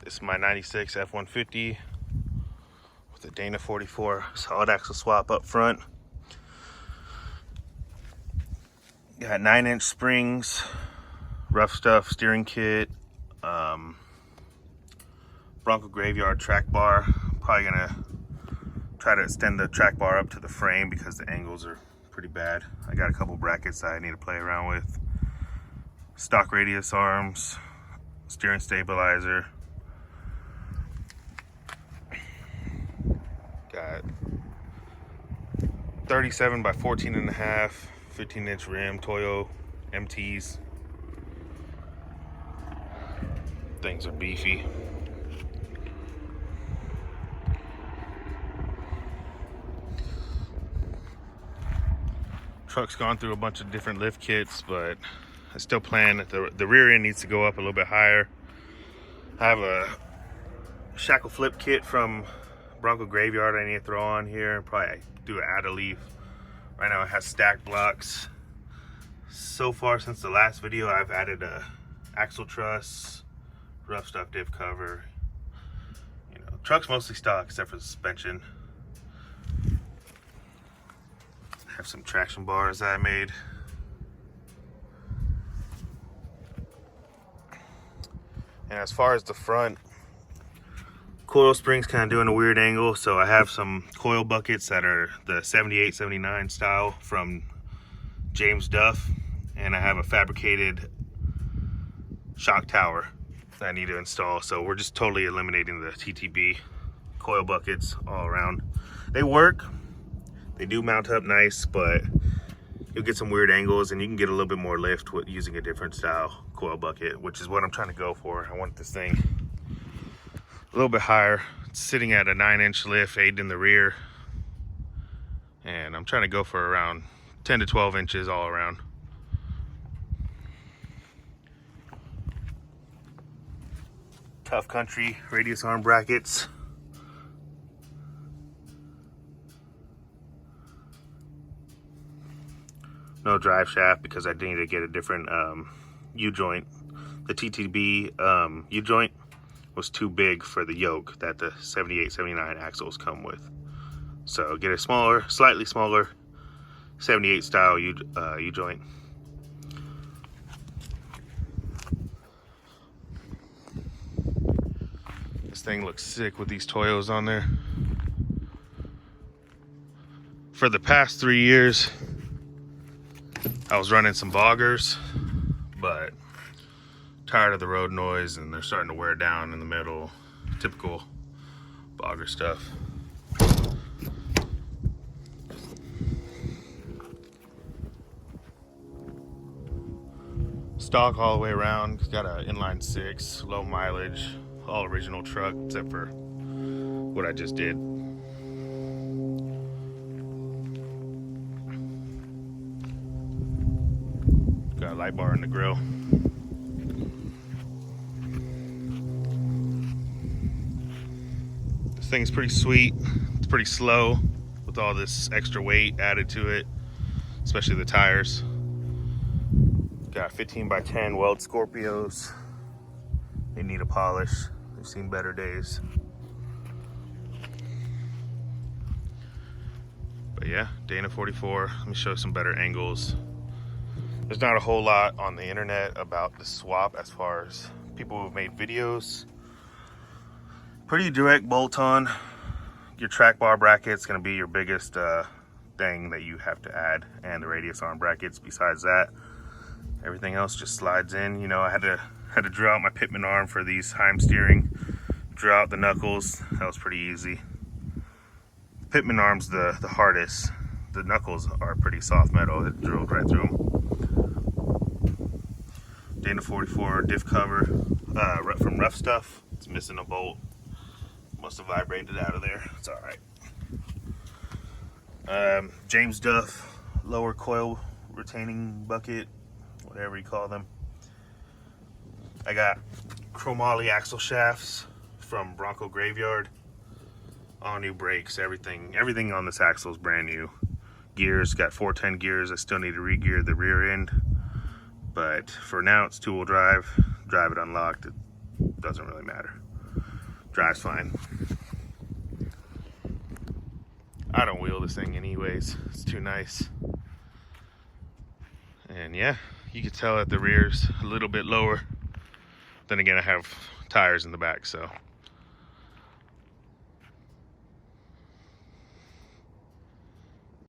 This is my 96 F150 with a Dana 44 solid axle swap up front. Got 9-inch springs, rough stuff steering kit, Bronco Graveyard track bar. Probably gonna try to extend the track bar up to the frame because the angles are pretty bad. I got a couple brackets that I need to play around with. Stock radius arms, steering stabilizer. Got 37 by 14 and a half, 15-inch rim, Toyo MTs. Things are beefy. Truck's gone through a bunch of different lift kits, but I still plan that the rear end needs to go up a little bit higher. I have a shackle flip kit from Bronco Graveyard I need to throw on here. Probably do an add a leaf. Right now it has stack blocks. So far since the last video, I've added a axle truss, rough stuff diff cover. You know, truck's mostly stock except for the suspension. Have some traction bars that I made. And as far as the front, coil springs kind of doing a weird angle, so I have some coil buckets that are the 78, 79 style from James Duff, and I have a fabricated shock tower that I need to install. So we're just totally eliminating the TTB coil buckets all around. They work, they do mount up nice, but you'll get some weird angles and you can get a little bit more lift with using a different style coil bucket, which is what I'm trying to go for. I want this thing a little bit higher. It's sitting at a 9-inch lift, 8 in the rear, and I'm trying to go for around 10 to 12 inches all around. Tough Country radius arm brackets. No drive shaft because I need to get a different U-joint. The TTB U-joint was too big for the yoke that the 78, 79 axles come with. So get a smaller, slightly smaller 78 style U-joint. This thing looks sick with these Toyos on there. For the past 3 years, I was running some boggers, but tired of the road noise and they're starting to wear down in the middle. Typical bogger stuff. Stock all the way around. It's got an inline 6, low mileage, all original truck except for what I just did. Got a light bar in the grill. This thing's pretty sweet. It's pretty slow with all this extra weight added to it, especially the tires. Got 15 by 10 weld Scorpios. They need a polish. They've seen better days. But yeah, Dana 44. Let me show some better angles. There's not a whole lot on the internet about the swap as far as people who've made videos. Pretty direct bolt on. Your track bar bracket's gonna be your biggest thing that you have to add, and the radius arm brackets. Besides that, everything else just slides in. You know, I had to drill out my pitman arm for these Heim steering, drill out the knuckles. That was pretty easy. Pitman arm's the hardest. The knuckles are pretty soft metal. It drilled right through them. Dana 44 diff cover from Rough Stuff. It's missing a bolt. Must have vibrated out of there. It's all right. James Duff lower coil retaining bucket, whatever you call them. I got chromoly axle shafts from Bronco Graveyard. All new brakes, everything on this axle is brand new. Gears, got 410 gears. I still need to re-gear the rear end, but for now it's two-wheel drive. Drive it unlocked, it doesn't really matter. drives fine. I don't wheel this thing anyways, it's too nice. And yeah, you can tell that the rear's a little bit lower. Then again, I have tires in the back, so